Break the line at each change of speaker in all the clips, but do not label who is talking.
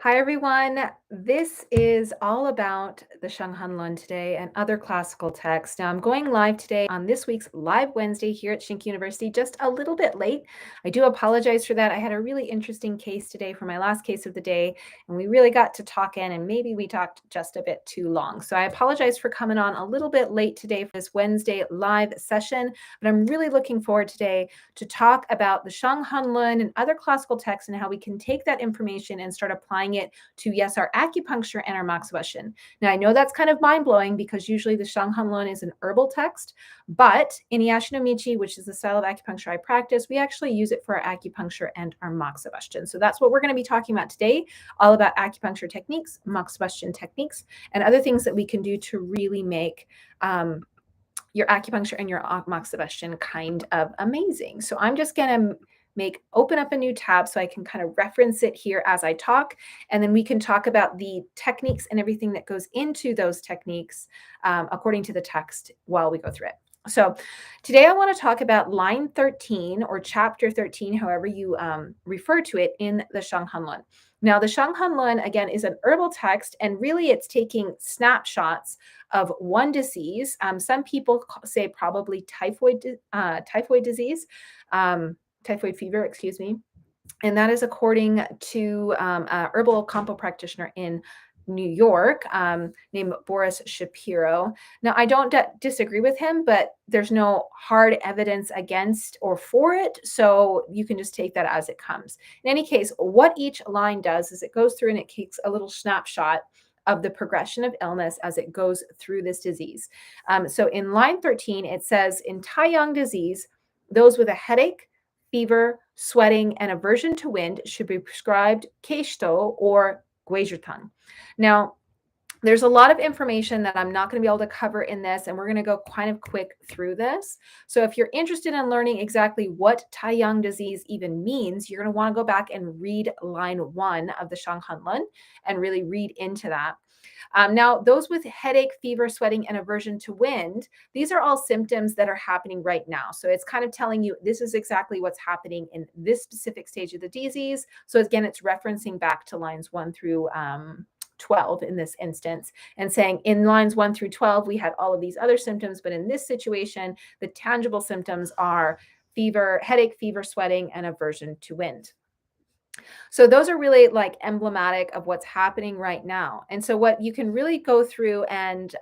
Hi, everyone. This is all about the Shanghan Lun today and other classical texts. Now, I'm going live today on this week's Live Wednesday here at ShinKyu University, just a little bit late. I do apologize for that. I had a really interesting case today for my last case of the day, and we really got to talking, and maybe we talked just a bit too long. So I apologize for coming on a little bit late today for this Wednesday live session, but I'm really looking forward today to talk about the Shanghan Lun and other classical texts and how we can take that information and start applying it to, yes, our acupuncture and our moxibustion. Now, I know that's kind of mind-blowing because usually the Shanghan Lun is an herbal text, but in Iyashinomichi, which is the style of acupuncture I practice, we actually use it for our acupuncture and our moxibustion. So that's what we're going to be talking about today, all about acupuncture techniques, moxibustion techniques, and other things that we can do to really make your acupuncture and your moxibustion kind of amazing. So I'm just going to open up a new tab so I can kind of reference it here as I talk, and then we can talk about the techniques and everything that goes into those techniques according to the text while we go through it. So today I want to talk about line 13 or chapter 13, however you refer to it in the Shanghan Lun. Now, the Shanghan Lun, again, is an herbal text, and really it's taking snapshots of one disease. Some people say probably typhoid disease, typhoid fever, excuse me. And that is according to a herbal compo practitioner in New York named Boris Shapiro. Now, I don't disagree with him, but there's no hard evidence against or for it. So you can just take that as it comes. In any case, what each line does is it goes through and it takes a little snapshot of the progression of illness as it goes through this disease. So in line 13, it says in Taiyang disease, those with a headache, fever, sweating, and aversion to wind should be prescribed keishto or guizhitang. Now, there's a lot of information that I'm not going to be able to cover in this, and we're going to go kind of quick through this. So if you're interested in learning exactly what Taiyang disease even means, you're going to want to go back and read line 1 of the Shanghan Lun and really read into that. Now, those with headache, fever, sweating, and aversion to wind, these are all symptoms that are happening right now. So it's kind of telling you this is exactly what's happening in this specific stage of the disease. So again, it's referencing back to lines 1 through 12 in this instance and saying in lines 1 through 12, we had all of these other symptoms, but in this situation, the tangible symptoms are fever, headache, fever, sweating, and aversion to wind. So those are really like emblematic of what's happening right now. And so what you can really go through and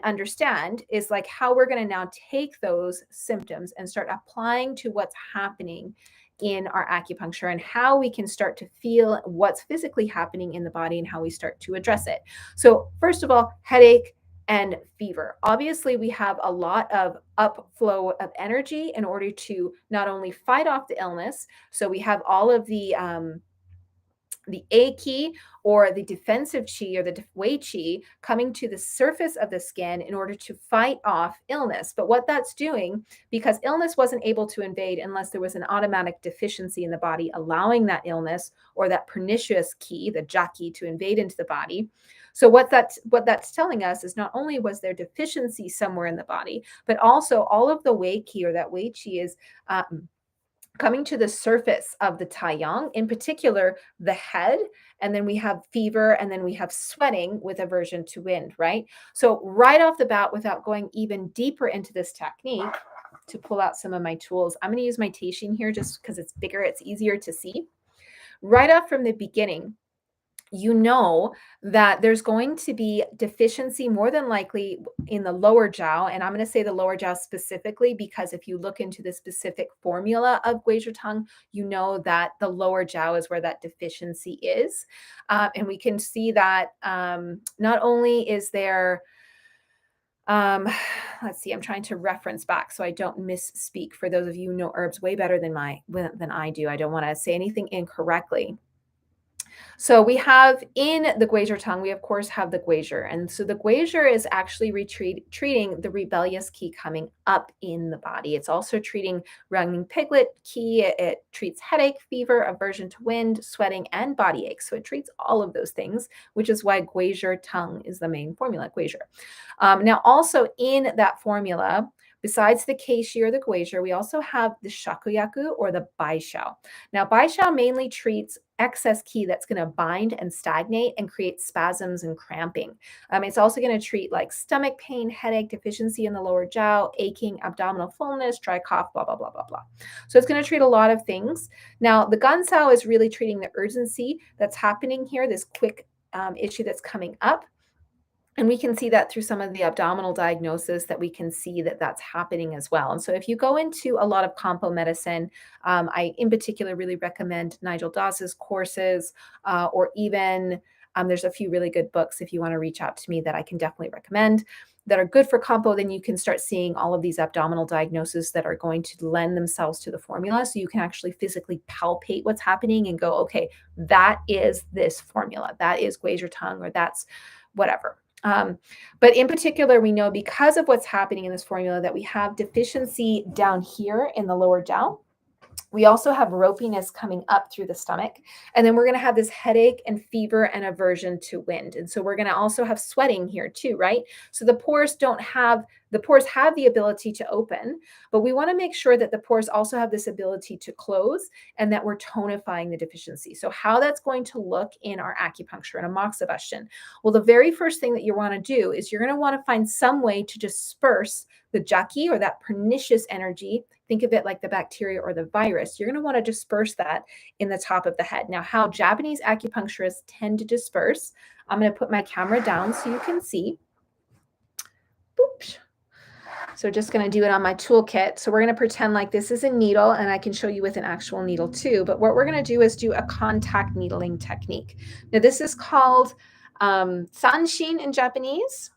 understand is like how we're going to now take those symptoms and start applying to what's happening in our acupuncture and how we can start to feel what's physically happening in the body and how we start to address it. So first of all, headache and fever. Obviously, we have a lot of upflow of energy in order to not only fight off the illness. So we have all of the A qi or the defensive qi or the wei qi coming to the surface of the skin in order to fight off illness. But what that's doing, because illness wasn't able to invade unless there was an automatic deficiency in the body, allowing that illness or that pernicious qi, the ja qi, to invade into the body. So what that's telling us is not only was there deficiency somewhere in the body, but also all of the wei qi or that wei qi is coming to the surface of the Taiyang, in particular, the head, and then we have fever, and then we have sweating with aversion to wind, right? So right off the bat, without going even deeper into this technique, to pull out some of my tools, I'm going to use my teishin here just because it's bigger, it's easier to see. Right off from the beginning, you know that there's going to be deficiency more than likely in the lower jiao. And I'm going to say the lower jiao specifically because if you look into the specific formula of guizhitang, you know that the lower jiao is where that deficiency is. And we can see that not only is there let's see, I'm trying to reference back so I don't misspeak for those of you who know herbs way better than I do. I don't want to say anything incorrectly. So we have in the guizhitang, we of course have the guizhi. And so the guizhi is actually treating the rebellious qi coming up in the body. It's also treating running piglet qi. It treats headache, fever, aversion to wind, sweating, and body ache. So it treats all of those things, which is why guizhi tongue is the main formula, guizhi. Now also in that formula, besides the keishi or the guizhi, we also have the shakuyaku or the baishao. Now, baishao mainly treats excess qi that's going to bind and stagnate and create spasms and cramping. It's also going to treat like stomach pain, headache, deficiency in the lower jaw, aching, abdominal fullness, dry cough, blah, blah, blah, blah, blah. So it's going to treat a lot of things. Now, the Gansao is really treating the urgency that's happening here, this quick issue that's coming up. And we can see that through some of the abdominal diagnosis that we can see that that's happening as well. And so if you go into a lot of compo medicine, I in particular really recommend Nigel Dawes's courses, or even there's a few really good books if you want to reach out to me that I can definitely recommend that are good for compo. Then you can start seeing all of these abdominal diagnoses that are going to lend themselves to the formula. So you can actually physically palpate what's happening and go, okay, that is this formula. That is Guizhou tongue, or that's whatever. But in particular, we know because of what's happening in this formula that we have deficiency down here in the lower jaw. We also have ropiness coming up through the stomach. And then we're going to have this headache and fever and aversion to wind. And so we're going to also have sweating here too, right? So the pores have the ability to open, but we want to make sure that the pores also have this ability to close and that we're tonifying the deficiency. So how that's going to look in our acupuncture and a moxibustion. Well, the very first thing that you want to do is you're going to want to find some way to disperse the jaki, or that pernicious energy. Think of it like the bacteria or the virus. You're going to want to disperse that in the top of the head. Now, how Japanese acupuncturists tend to disperse, I'm going to put my camera down so you can see. Oops. So just going to do it on my toolkit. So we're going to pretend like this is a needle, and I can show you with an actual needle too. But what we're going to do is do a contact needling technique. Now, this is called sanshin in Japanese,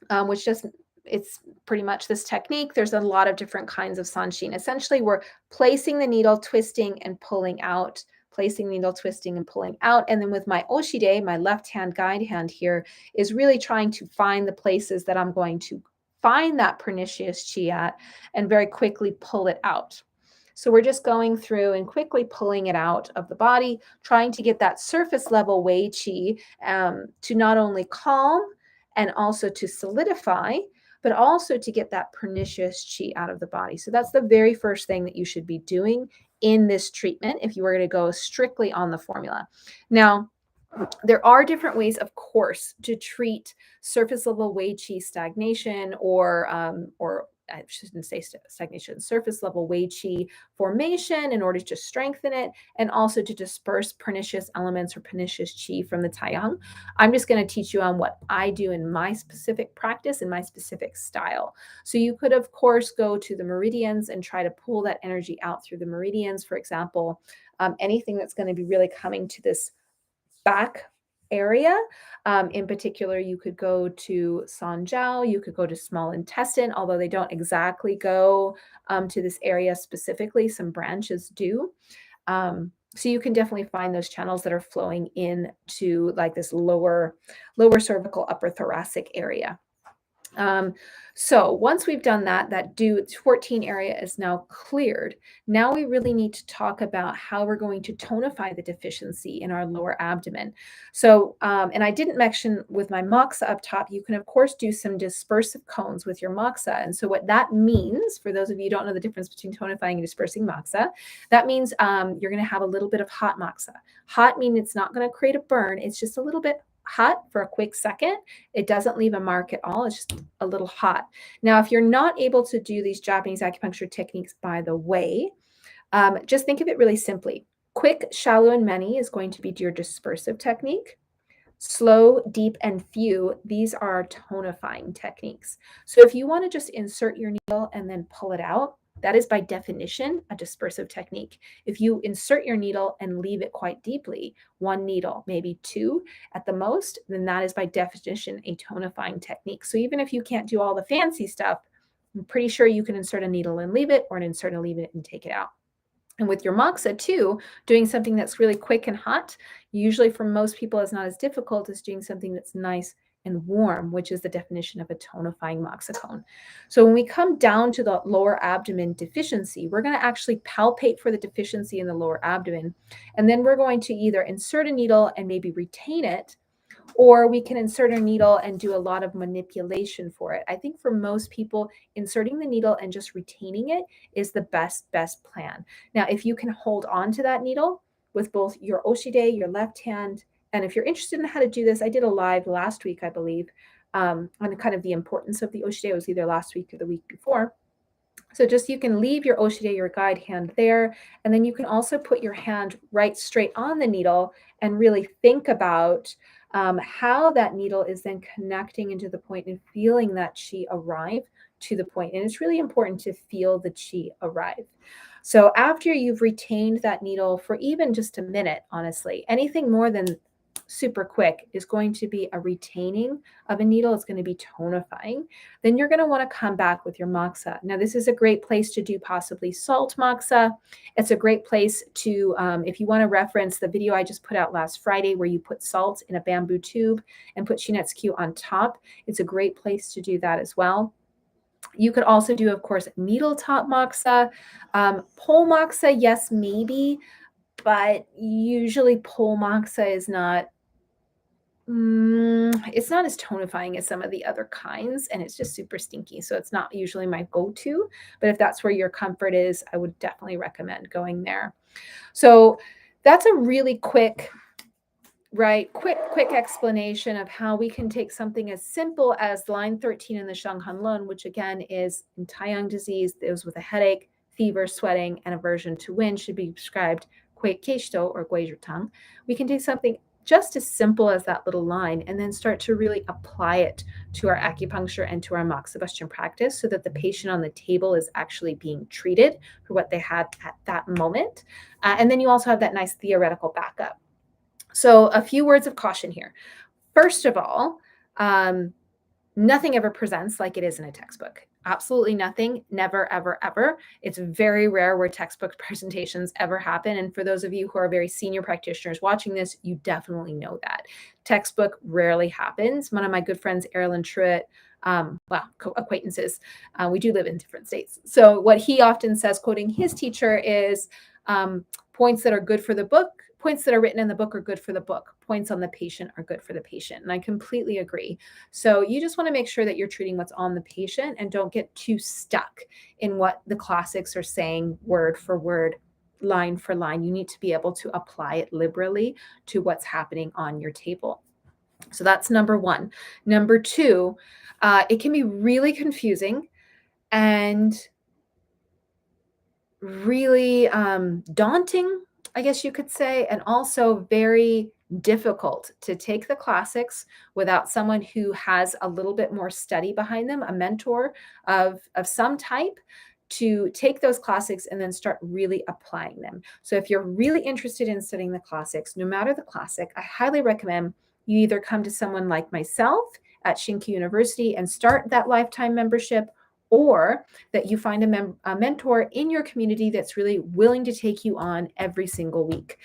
which just it's pretty much this technique. There's a lot of different kinds of sanshin. Essentially, we're placing the needle, twisting and pulling out, placing the needle, twisting and pulling out. And then with my oshide, my left hand guide hand here, is really trying to find the places that I'm going to find that pernicious chi at and very quickly pull it out. So we're just going through and quickly pulling it out of the body, trying to get that surface level wei qi to not only calm and also to solidify, but also to get that pernicious chi out of the body. So that's the very first thing that you should be doing in this treatment if you were going to go strictly on the formula. Now, there are different ways, of course, to treat surface level wei qi stagnation, or I shouldn't say stagnation, surface level wei qi formation in order to strengthen it and also to disperse pernicious elements or pernicious qi from the taiyang. I'm just going to teach you on what I do in my specific practice, in my specific style. So you could, of course, go to the meridians and try to pull that energy out through the meridians. For example, anything that's going to be really coming to this back area. In particular, you could go to Sanjiao, you could go to small intestine, although they don't exactly go to this area specifically. Some branches do. So you can definitely find those channels that are flowing into like this lower cervical, upper thoracic area. So once we've done that, that 14 area is now cleared. Now we really need to talk about how we're going to tonify the deficiency in our lower abdomen. So, and I didn't mention with my moxa up top, you can of course do some dispersive cones with your moxa. And so what that means, for those of you who don't know the difference between tonifying and dispersing moxa, that means you're going to have a little bit of hot moxa. Hot means it's not going to create a burn. It's just a little bit hot for a quick second. It doesn't leave a mark at all. It's just a little hot. Now, if you're not able to do these Japanese acupuncture techniques, by the way, just think of it really simply. Quick, shallow, and many is going to be your dispersive technique. Slow, deep, and few, these are tonifying techniques. So if you want to just insert your needle and then pull it out, that is by definition a dispersive technique. If you insert your needle and leave it quite deeply, one needle, maybe two at the most, then that is by definition a tonifying technique. So even if you can't do all the fancy stuff, I'm pretty sure you can insert a needle and leave it, or an insert and leave it and take it out. And with your moxa too, doing something that's really quick and hot, usually for most people is not as difficult as doing something that's nice and warm, which is the definition of a tonifying moxa cone. So when we come down to the lower abdomen deficiency, we're going to actually palpate for the deficiency in the lower abdomen. And then we're going to either insert a needle and maybe retain it, or we can insert a needle and do a lot of manipulation for it. I think for most people, inserting the needle and just retaining it is the best plan. Now, if you can hold on to that needle, with both your oshide, your left hand. And if you're interested in how to do this, I did a live last week, I believe, on kind of the importance of the oshide. It was either last week or the week before. So just you can leave your oshide, your guide hand there, and then you can also put your hand right straight on the needle and really think about how that needle is then connecting into the point and feeling that chi arrive to the point. And it's really important to feel the chi arrive. So after you've retained that needle for even just a minute, honestly, anything more than super quick is going to be a retaining of a needle. It's going to be tonifying. Then you're going to want to come back with your moxa. Now, this is a great place to do possibly salt moxa. It's a great place to, if you want to reference the video I just put out last Friday where you put salt in a bamboo tube and put Shinetsu on top, it's a great place to do that as well. You could also do, of course, needle top moxa. Pole moxa, yes, maybe, but usually pole moxa is not it's not as tonifying as some of the other kinds, and it's just super stinky. So it's not usually my go-to, but if that's where your comfort is, I would definitely recommend going there. So that's a really quick explanation of how we can take something as simple as line 13 in the Shanghan Lun, which again is in Taiyang disease, those with a headache, fever, sweating, and aversion to wind should be prescribed Gui Keishito or Gui Tang. We can take something just as simple as that little line and then start to really apply it to our acupuncture and to our moxibustion practice so that the patient on the table is actually being treated for what they had at that moment. And then you also have that nice theoretical backup. So a few words of caution here. First of all, nothing ever presents like it is in a textbook. Absolutely nothing, never, ever, ever. It's very rare where textbook presentations ever happen. And for those of you who are very senior practitioners watching this, you definitely know that. Textbook rarely happens. One of my good friends, Erilyn Truitt, acquaintances, we do live in different states. So what he often says, quoting his teacher, is points that are good for the book, points that are written in the book are good for the book. Points on the patient are good for the patient. And I completely agree. So you just want to make sure that you're treating what's on the patient and don't get too stuck in what the classics are saying word for word, line for line. You need to be able to apply it liberally to what's happening on your table. So that's number one. Number two, it can be really confusing and really daunting, I guess you could say, and also very difficult to take the classics without someone who has a little bit more study behind them, a mentor of some type, to take those classics and then start really applying them. So if you're really interested in studying the classics, no matter the classic, I highly recommend you either come to someone like myself at ShinKyu University and start that lifetime membership, or that you find a mentor in your community that's really willing to take you on every single week.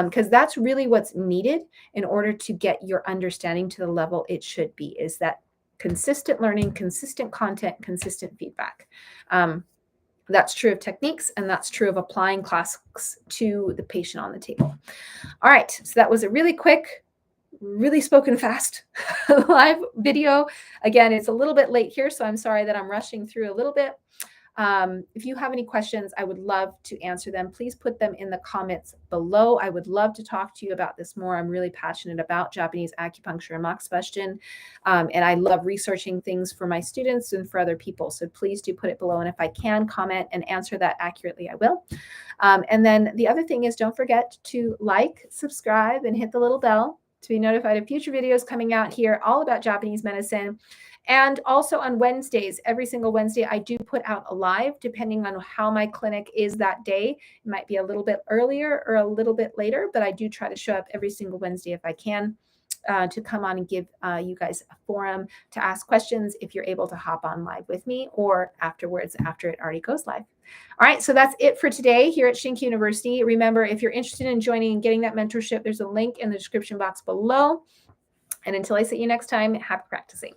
Because that's really what's needed in order to get your understanding to the level it should be, is that consistent learning, consistent content, consistent feedback. That's true of techniques, and that's true of applying classics to the patient on the table. All right, so that was a really quick, really spoken fast live video. Again, it's a little bit late here, so I'm sorry that I'm rushing through a little bit. If you have any questions, I would love to answer them. Please put them in the comments below. I would love to talk to you about this more. I'm really passionate about Japanese acupuncture and moxibustion, and I love researching things for my students and for other people. So please do put it below, and if I can comment and answer that accurately, I will. And then the other thing is, don't forget to like, subscribe, and hit the little bell to be notified of future videos coming out here all about Japanese medicine. And also on Wednesdays, every single Wednesday, I do put out a live, depending on how my clinic is that day. It might be a little bit earlier or a little bit later, but I do try to show up every single Wednesday if I can, to come on and give you guys a forum to ask questions if you're able to hop on live with me, or afterwards after it already goes live. All right, so that's it for today here at ShinKyu University. Remember, if you're interested in joining and getting that mentorship, there's a link in the description box below. And until I see you next time, happy practicing.